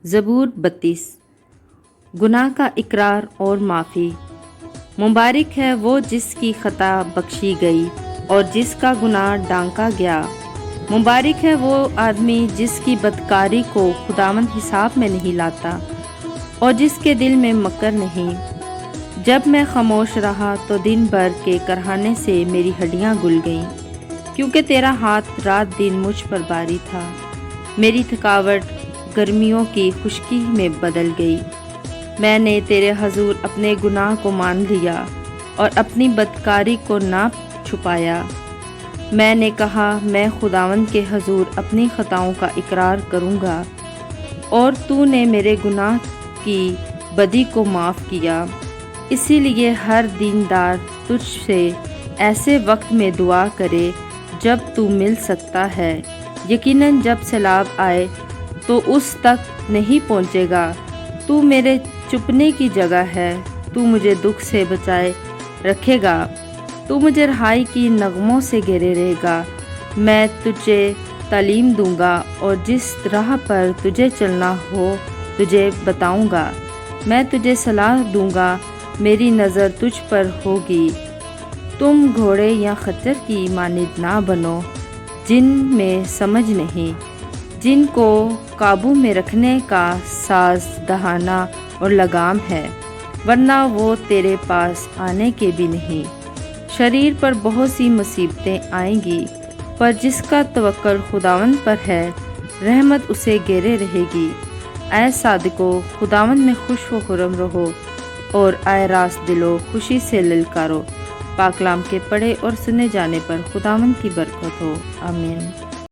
زبور 32۔ گناہ کا اقرار اور معافی۔ مبارک ہے وہ جس کی خطا بخشی گئی اور جس کا گناہ ڈھانکا گیا۔ مبارک ہے وہ آدمی جس کی بدکاری کو خداوند حساب میں نہیں لاتا اور جس کے دل میں مکر نہیں۔ جب میں خاموش رہا تو دن بھر کے کرہانے سے میری ہڈیاں گل گئیں، کیونکہ تیرا ہاتھ رات دن مجھ پر باری تھا۔ میری تھکاوٹ گرمیوں کی خشکی میں بدل گئی۔ میں نے تیرے حضور اپنے گناہ کو مان لیا اور اپنی بدکاری کو نہ چھپایا۔ میں نے کہا میں خداوند کے حضور اپنی خطاؤں کا اقرار کروں گا، اور تو نے میرے گناہ کی بدی کو معاف کیا۔ اسی لیے ہر دیندار تجھ سے ایسے وقت میں دعا کرے جب تو مل سکتا ہے۔ یقیناً جب سیلاب آئے تو اس تک نہیں پہنچے گا۔ تو میرے چھپنے کی جگہ ہے، تو مجھے دکھ سے بچائے رکھے گا۔ تو مجھے رہائی کی نغموں سے گھیرے رہے گا۔ میں تجھے تعلیم دوں گا اور جس راہ پر تجھے چلنا ہو تجھے بتاؤں گا۔ میں تجھے صلاح دوں گا، میری نظر تجھ پر ہوگی۔ تم گھوڑے یا خچر کی مانند نہ بنو جن میں سمجھ نہیں، جن کو قابو میں رکھنے کا ساز دہانہ اور لگام ہے، ورنہ وہ تیرے پاس آنے کے بھی نہیں۔ شریر پر بہت سی مصیبتیں آئیں گی، پر جس کا توکل خداوند پر ہے رحمت اسے گھیرے رہے گی۔ اے صادقو، خداوند میں خوش و خرم رہو، اور اے راست دلو خوشی سے للکارو۔ پاک کلام کے پڑھے اور سنے جانے پر خداوند کی برکت ہو، آمین۔